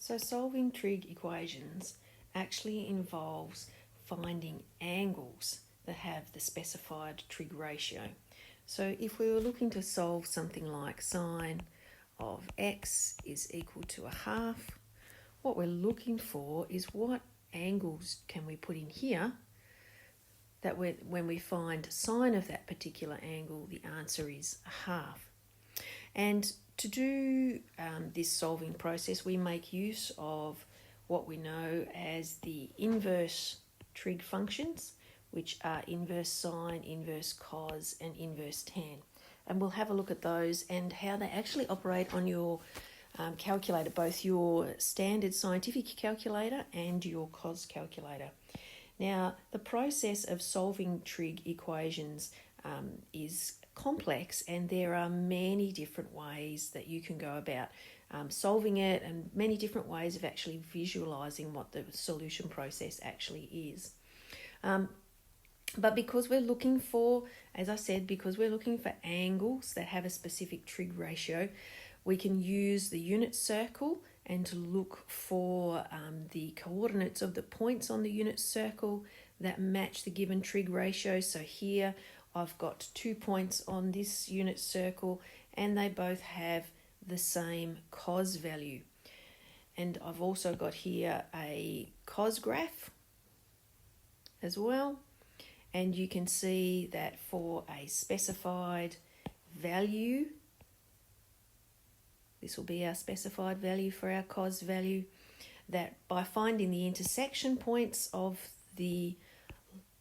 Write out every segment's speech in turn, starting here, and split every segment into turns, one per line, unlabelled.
So solving trig equations actually involves finding angles that have the specified trig ratio. So if we were looking to solve something like sine of x is equal to a half, what we're looking for is what angles can we put in here that when we find sine of that particular angle, the answer is a half. And to do this solving process, we make use of what we know as the inverse trig functions, which are inverse sine, inverse cos, and inverse tan. And we'll have a look at those and how they actually operate on your calculator, both your standard scientific calculator and your cos calculator. Now, the process of solving trig equations is complex, and there are many different ways that you can go about solving it, and many different ways of actually visualizing what the solution process actually is. But because we're looking for, as I said, because we're looking for angles that have a specific trig ratio, we can use the unit circle and to look for the coordinates of the points on the unit circle that match the given trig ratio. So here I've got 2 points on this unit circle and they both have the same cos value. And I've also got here a cos graph as well. And you can see that for a specified value, this will be our specified value for our cos value, that by finding the intersection points of the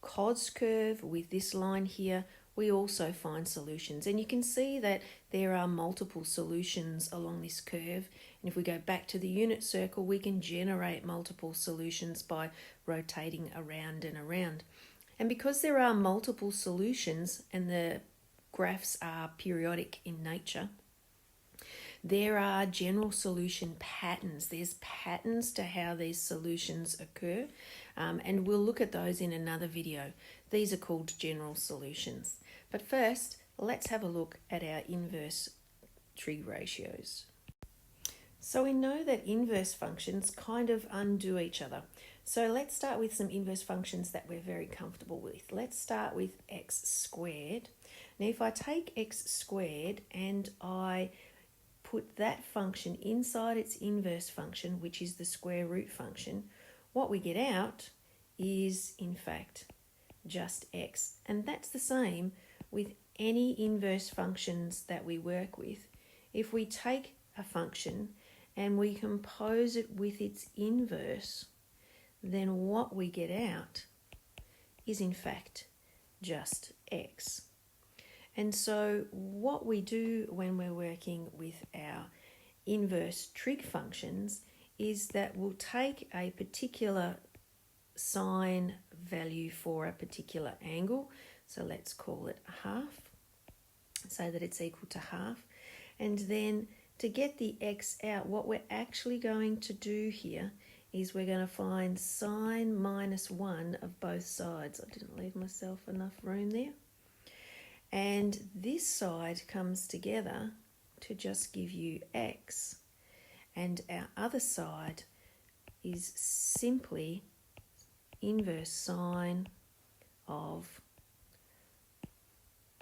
cos curve with this line here, we also find solutions. And you can see that there are multiple solutions along this curve. And if we go back to the unit circle, we can generate multiple solutions by rotating around and around. And because there are multiple solutions and the graphs are periodic in nature, there are general solution patterns. There's patterns to how these solutions occur, and we'll look at those in another video. These are called general solutions. But first, let's have a look at our inverse trig ratios. So we know that inverse functions kind of undo each other. So let's start with some inverse functions that we're very comfortable with. Let's start with x squared. Now if I take x squared and I put that function inside its inverse function, which is the square root function, what we get out is in fact just x. And that's the same with any inverse functions that we work with. If we take a function and we compose it with its inverse, then what we get out is in fact just x. And so what we do when we're working with our inverse trig functions is that we'll take a particular sine value for a particular angle. So let's call it half, so that it's equal to half. And then to get the x out, what we're actually going to do here is we're going to find sine minus 1 of both sides. I didn't leave myself enough room there. And this side comes together to just give you x. And our other side is simply inverse sine of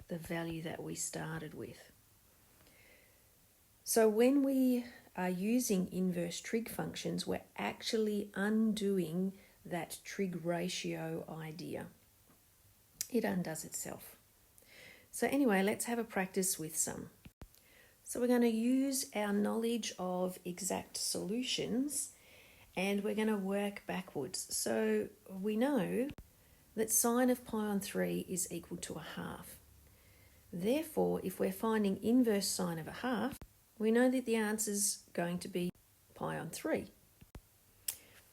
the value that we started with. So when we are using inverse trig functions, we're actually undoing that trig ratio idea. It undoes itself. So anyway, let's have a practice with some. So we're going to use our knowledge of exact solutions and we're going to work backwards. So we know that sine of pi on 3 is equal to a half. Therefore, if we're finding inverse sine of a half, we know that the answer is going to be pi on 3.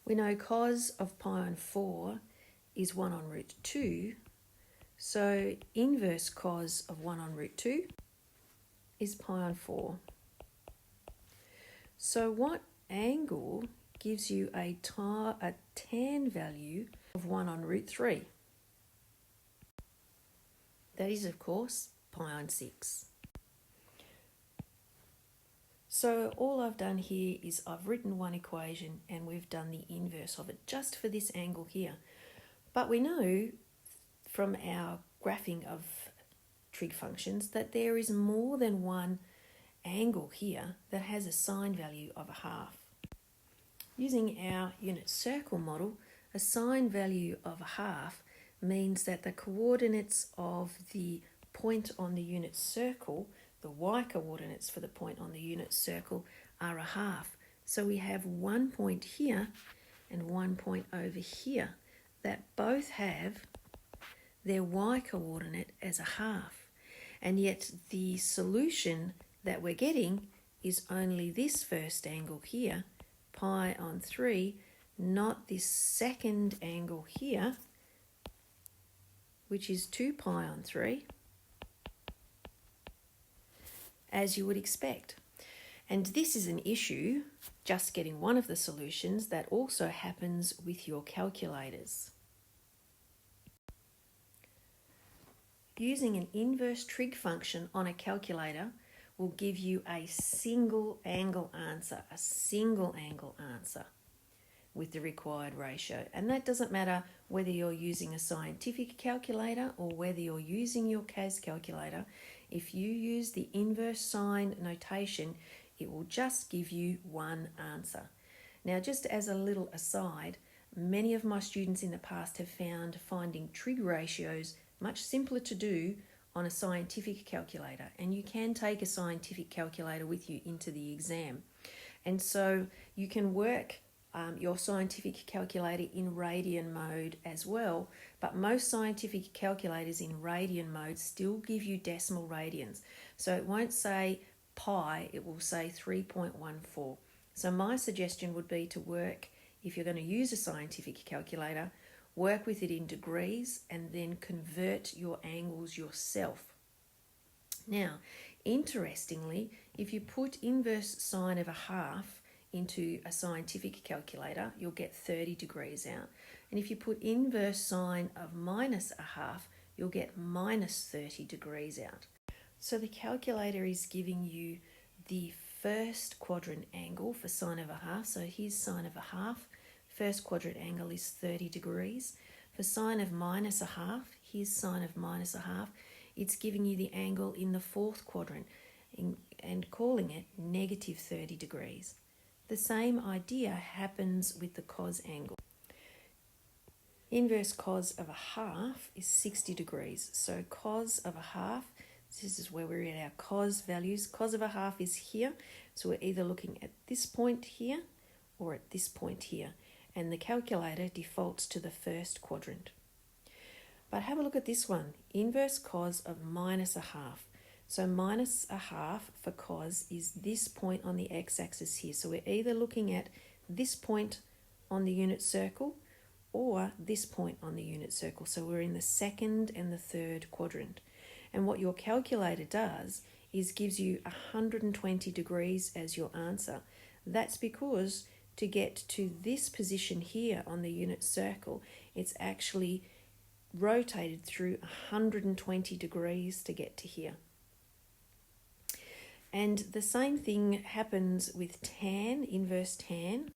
We know cos of pi on 4 is 1 on root 2. So inverse cos of 1 on root 2 is pi on 4. So what angle gives you a tan value of 1 on root 3? That is, of course, pi on 6. So all I've done here is I've written one equation and we've done the inverse of it just for this angle here. But we know from our graphing of trig functions that there is more than one angle here that has a sine value of a half. Using our unit circle model, a sine value of a half means that the coordinates of the point on the unit circle, the y coordinates for the point on the unit circle, are a half. So we have 1 point here and 1 point over here that both have their y coordinate as a half. And yet the solution that we're getting is only this first angle here, pi on 3, not this second angle here, which is 2 pi on 3, as you would expect. And this is an issue, just getting one of the solutions, that also happens with your calculators. Using an inverse trig function on a calculator will give you a single angle answer, with the required ratio. And that doesn't matter whether you're using a scientific calculator or whether you're using your CAS calculator. If you use the inverse sign notation, it will just give you one answer. Now, just as a little aside, many of my students in the past have found finding trig ratios much simpler to do on a scientific calculator, and you can take a scientific calculator with you into the exam. And so you can work your scientific calculator in radian mode as well, but most scientific calculators in radian mode still give you decimal radians. So it won't say pi, it will say 3.14. So my suggestion would be to work, if you're going to use a scientific calculator, work with it in degrees and then convert your angles yourself. Now, interestingly, if you put inverse sine of a half into a scientific calculator, you'll get 30 degrees out. And if you put inverse sine of minus a half, you'll get minus 30 degrees out. So the calculator is giving you the first quadrant angle for sine of a half. So here's sine of a half. First quadrant angle is 30 degrees. For sine of minus a half, here's sine of minus a half. It's giving you the angle in the fourth quadrant and calling it negative 30 degrees. The same idea happens with the cos angle. Inverse cos of a half is 60 degrees. So cos of a half, this is where we're at our cos values. Cos of a half is here. So we're either looking at this point here or at this point here. And the calculator defaults to the first quadrant. But have a look at this one, inverse cos of minus a half. So minus a half for cos is this point on the x-axis here. So we're either looking at this point on the unit circle or this point on the unit circle. So we're in the second and the third quadrant. And what your calculator does is gives you 120 degrees as your answer. That's because to get to this position here on the unit circle, it's actually rotated through 120 degrees to get to here. And the same thing happens with tan, inverse tan.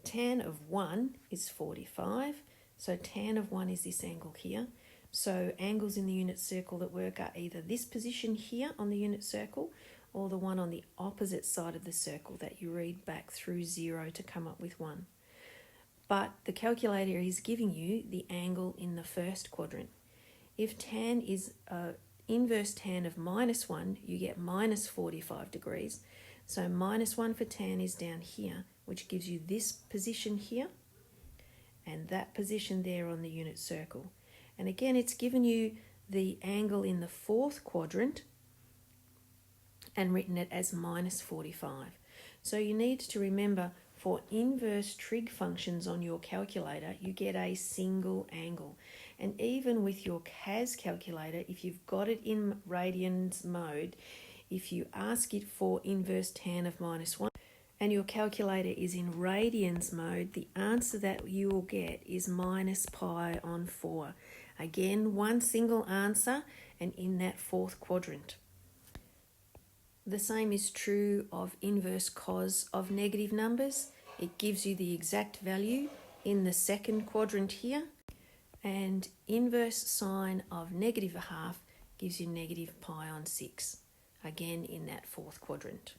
Tan of 1 is 45, so tan of 1 is this angle here. So angles in the unit circle that work are either this position here on the unit circle or the one on the opposite side of the circle that you read back through 0 to come up with 1. But the calculator is giving you the angle in the first quadrant. If tan is inverse tan of minus 1, you get minus 45 degrees. So minus 1 for tan is down here, which gives you this position here and that position there on the unit circle. And again, it's given you the angle in the fourth quadrant and written it as minus 45. So you need to remember, for inverse trig functions on your calculator, you get a single angle. And even with your CAS calculator, if you've got it in radians mode, if you ask it for inverse tan of minus 1 and your calculator is in radians mode, the answer that you will get is minus pi on 4. Again, one single answer and in that fourth quadrant. The same is true of inverse cos of negative numbers. It gives you the exact value in the second quadrant here, and inverse sine of negative a half gives you negative pi on 6, again in that fourth quadrant.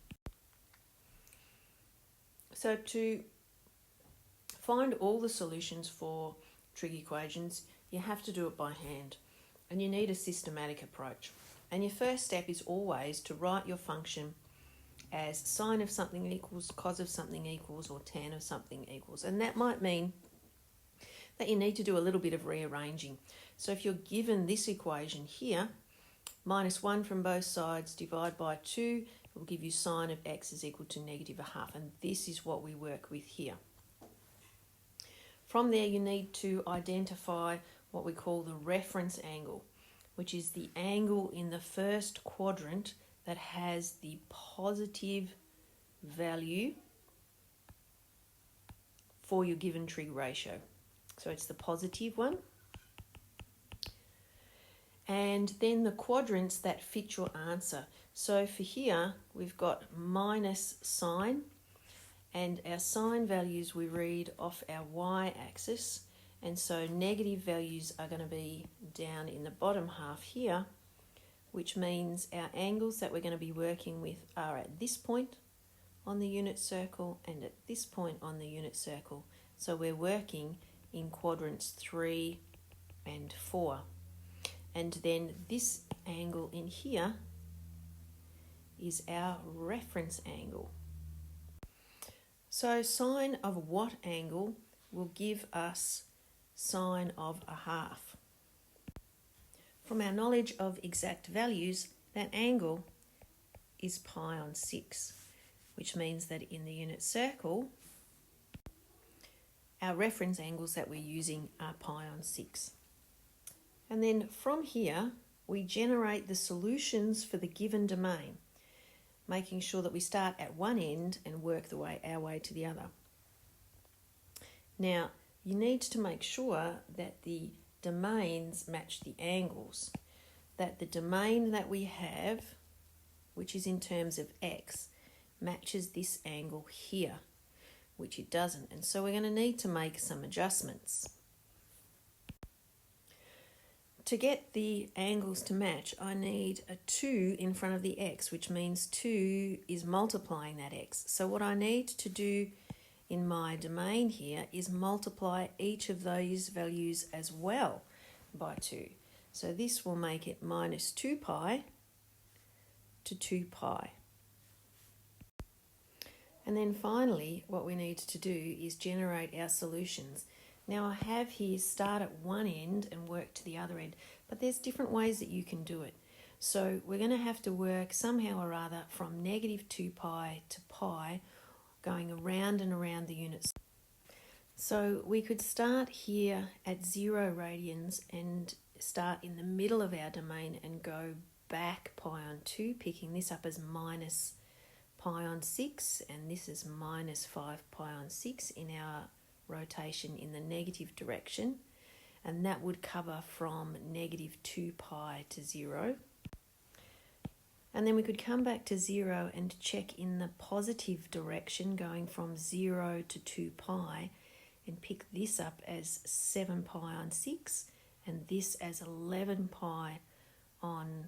So to find all the solutions for trig equations, you have to do it by hand, and you need a systematic approach. And your first step is always to write your function as sine of something equals, cos of something equals, or tan of something equals. And that might mean that you need to do a little bit of rearranging. So if you're given this equation here, minus 1 from both sides, divide by 2, it will give you sine of x is equal to negative a half. And this is what we work with here. From there, you need to identify what we call the reference angle, which is the angle in the first quadrant that has the positive value for your given trig ratio. So it's the positive one. And then the quadrants that fit your answer. So for here, we've got minus sine, and our sine values we read off our y-axis. And so negative values are going to be down in the bottom half here, which means our angles that we're going to be working with are at this point on the unit circle and at this point on the unit circle. So we're working in quadrants 3 and 4. And then this angle in here is our reference angle. So sine of what angle will give us sine of a half? From our knowledge of exact values, that angle is pi on 6, which means that in the unit circle, our reference angles that we're using are pi on 6. And then from here, we generate the solutions for the given domain, making sure that we start at one end and work our way to the other. Now, you need to make sure that the domains match the angles, that the domain that we have, which is in terms of x, matches this angle here, which it doesn't. And so we're going to need to make some adjustments. To get the angles to match, I need a 2 in front of the x, which means 2 is multiplying that x. So what I need to do in my domain here is multiply each of those values as well by 2. So this will make it minus 2 pi to 2 pi. And then finally, what we need to do is generate our solutions. Now I have here start at one end and work to the other end, but there's different ways that you can do it. So we're going to have to work somehow or other from negative 2 pi to pi, going around and around the units. So we could start here at 0 radians and start in the middle of our domain and go back pi on 2, picking this up as minus pi on 6, and this is minus 5 pi on 6 in our rotation in the negative direction, and that would cover from negative 2 pi to 0. And then we could come back to 0 and check in the positive direction, going from 0 to 2 pi, and pick this up as 7 pi on 6, and this as 11 pi on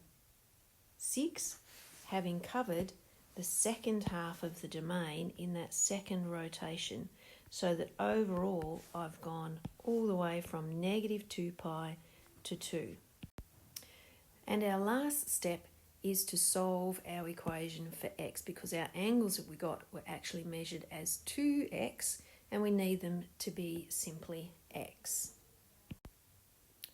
6, having covered the second half of the domain in that second rotation, so that overall I've gone all the way from negative 2 pi to 2. And our last step is to solve our equation for x, because our angles that we got were actually measured as 2x, and we need them to be simply x.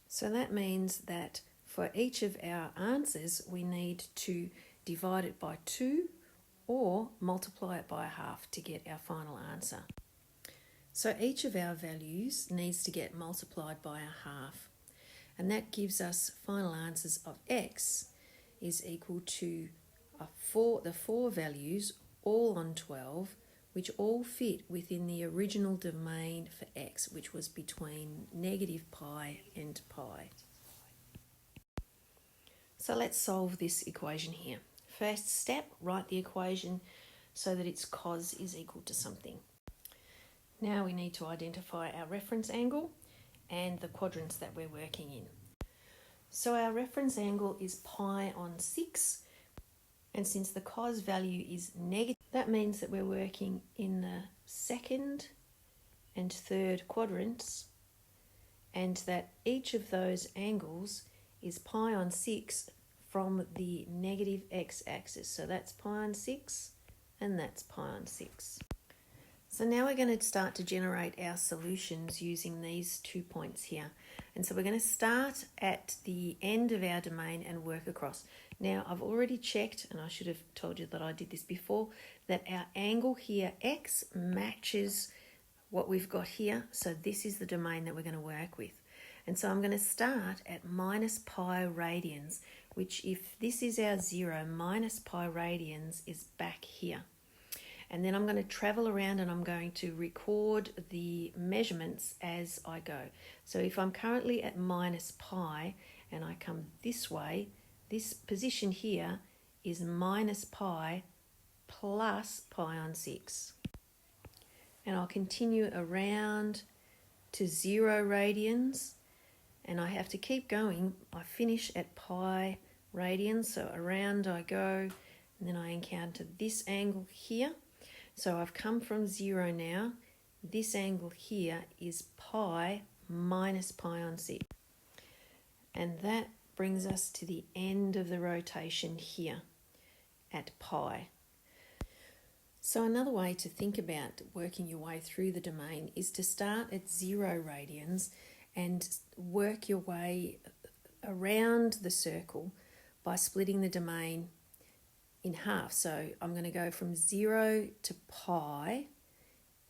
So that means that for each of our answers, we need to divide it by 2 or multiply it by a half to get our final answer. So each of our values needs to get multiplied by a half, and that gives us final answers of x is equal to the 4 values, all on 12, which all fit within the original domain for x, which was between negative pi and pi. So let's solve this equation here. First step, write the equation so that its cos is equal to something. Now we need to identify our reference angle and the quadrants that we're working in. So our reference angle is pi on 6, and since the cos value is negative, that means that we're working in the second and third quadrants, and that each of those angles is pi on 6 from the negative x-axis. So that's pi on 6 and that's pi on 6. So now we're going to start to generate our solutions using these 2 points here. And so we're going to start at the end of our domain and work across. Now I've already checked, and I should have told you that I did this before, that our angle here, x, matches what we've got here. So this is the domain that we're going to work with. And so I'm going to start at minus pi radians, which if this is our 0, minus pi radians is back here. And then I'm going to travel around and I'm going to record the measurements as I go. So if I'm currently at minus pi and I come this way, this position here is minus pi plus pi on 6. And I'll continue around to 0 radians, and I have to keep going. I finish at pi radians, so around I go, and then I encounter this angle here. So I've come from 0 now. This angle here is pi minus pi on 6. And that brings us to the end of the rotation here at pi. So another way to think about working your way through the domain is to start at 0 radians and work your way around the circle by splitting the domain in half. So I'm going to go from 0 to pi,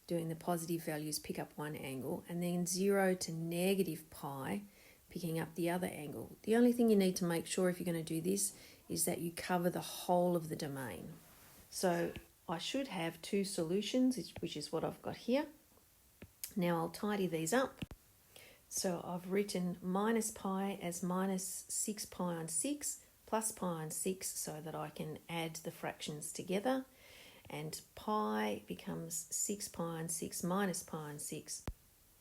doing the positive values, pick up one angle, and then 0 to negative pi, picking up the other angle. The only thing you need to make sure if you're going to do this is that you cover the whole of the domain. So I should have 2 solutions, which is what I've got here. Now I'll tidy these up. So I've written minus pi as minus 6 pi on 6 plus pi on 6 so that I can add the fractions together. And pi becomes 6 pi on 6 minus pi on 6,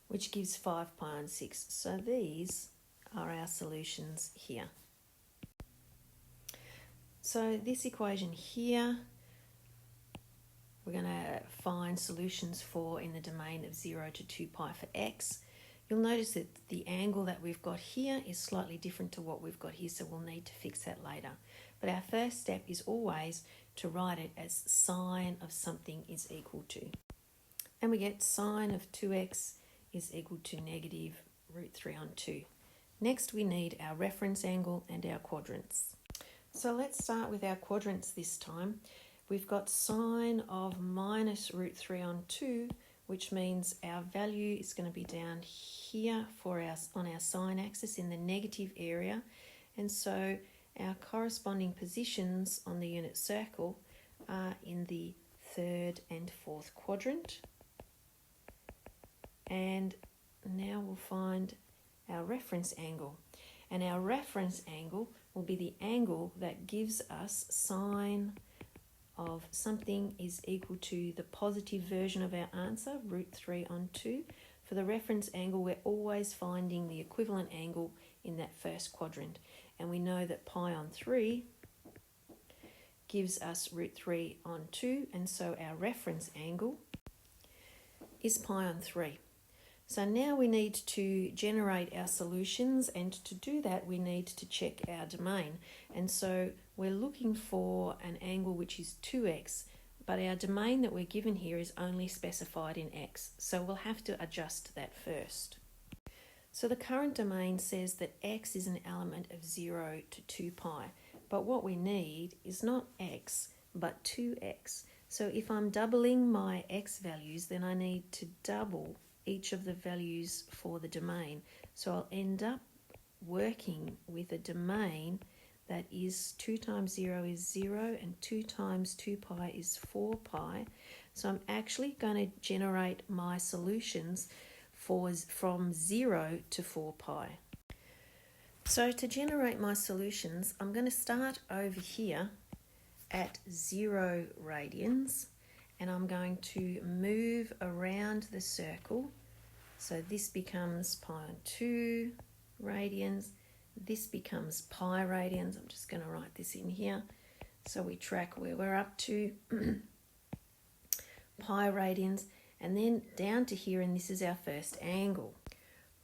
which gives 5 pi on 6. So these are our solutions here. So this equation here, we're going to find solutions for in the domain of 0 to 2 pi for x. You'll notice that the angle that we've got here is slightly different to what we've got here, so we'll need to fix that later. But our first step is always to write it as sine of something is equal to. And we get sine of 2x is equal to negative root 3 on 2. Next we need our reference angle and our quadrants. So let's start with our quadrants this time. We've got sine of minus root 3 on 2, which means our value is going to be down here for on our sine axis in the negative area. And so our corresponding positions on the unit circle are in the 3rd and 4th quadrant. And now we'll find our reference angle. And our reference angle will be the angle that gives us sine of something is equal to the positive version of our answer, root 3 on 2. For the reference angle, we're always finding the equivalent angle in that first quadrant. And we know that pi on 3 gives us root 3 on 2, and so our reference angle is pi on 3. So now we need to generate our solutions, and to do that we need to check our domain. And so we're looking for an angle which is 2x, but our domain that we're given here is only specified in x, so we'll have to adjust that first. So the current domain says that x is an element of 0 to 2 pi, but what we need is not x, but 2x. So if I'm doubling my x values, then I need to double each of the values for the domain. So I'll end up working with a domain that is 2 times 0 is 0 and 2 times 2 pi is 4 pi. So I'm actually going to generate my solutions from 0 to 4 pi. So to generate my solutions, I'm going to start over here at 0 radians, and I'm going to move around the circle. So this becomes pi on 2 radians, this becomes pi radians. I'm just going to write this in here so we track where we're up to. Pi radians, and then down to here, and this is our first angle,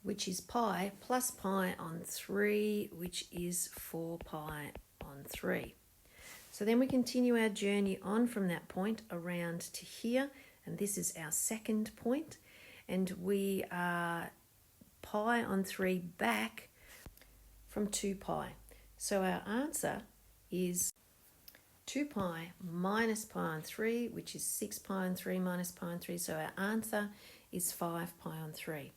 which is pi plus pi on 3, which is 4 pi on 3. So then we continue our journey on from that point around to here, and this is our second point, and we are pi on 3 back from 2 pi. So our answer is 2 pi minus pi on 3, which is 6 pi on 3 minus pi on 3. So our answer is 5 pi on 3.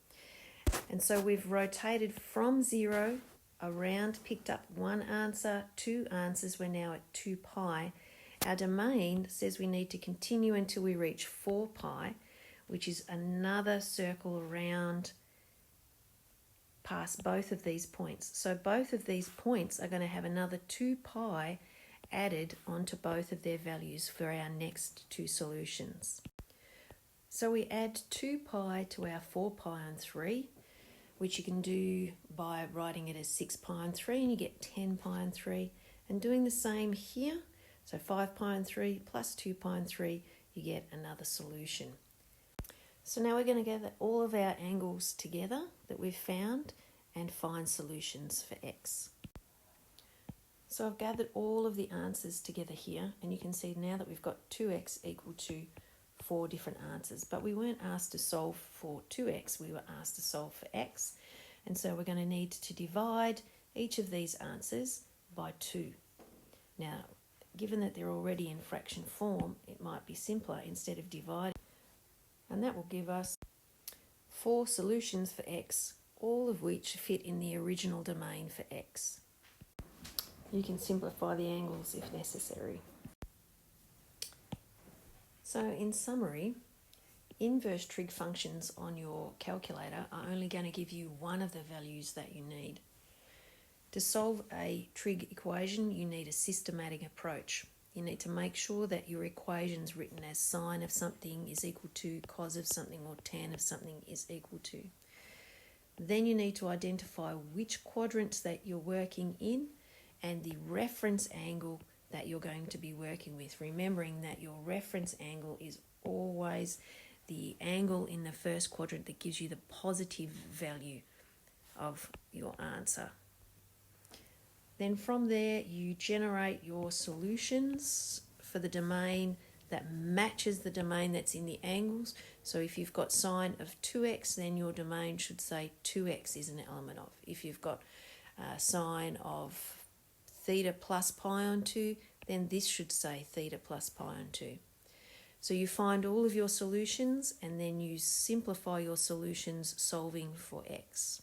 And so we've rotated from 0 around, picked up one answer, two answers. We're now at 2 pi. Our domain says we need to continue until we reach 4 pi, which is another circle around past both of these points. So both of these points are going to have another 2 pi added onto both of their values for our next two solutions. So we add 2 pi to our 4 pi on 3, which you can do by writing it as 6 pi on 3, and you get 10 pi on 3. And doing the same here, so 5 pi on 3 plus 2 pi on 3, you get another solution. So now we're going to gather all of our angles together that we've found and find solutions for x. So I've gathered all of the answers together here, and you can see now that we've got 2x equal to 4 different answers. But we weren't asked to solve for 2x, we were asked to solve for x. And so we're going to need to divide each of these answers by 2. Now, given that they're already in fraction form, it might be simpler instead of dividing. And that will give us 4 solutions for x, all of which fit in the original domain for x. You can simplify the angles if necessary. So in summary, inverse trig functions on your calculator are only going to give you one of the values that you need. To solve a trig equation, you need a systematic approach. You need to make sure that your equation's written as sine of something is equal to cos of something, or tan of something is equal to. Then you need to identify which quadrants that you're working in and the reference angle that you're going to be working with, remembering that your reference angle is always the angle in the first quadrant that gives you the positive value of your answer. Then from there, you generate your solutions for the domain that matches the domain that's in the angles. So if you've got sine of 2x, then your domain should say 2x is an element of. If you've got sine of theta plus pi on 2, then this should say theta plus pi on 2. So you find all of your solutions and then you simplify your solutions solving for x.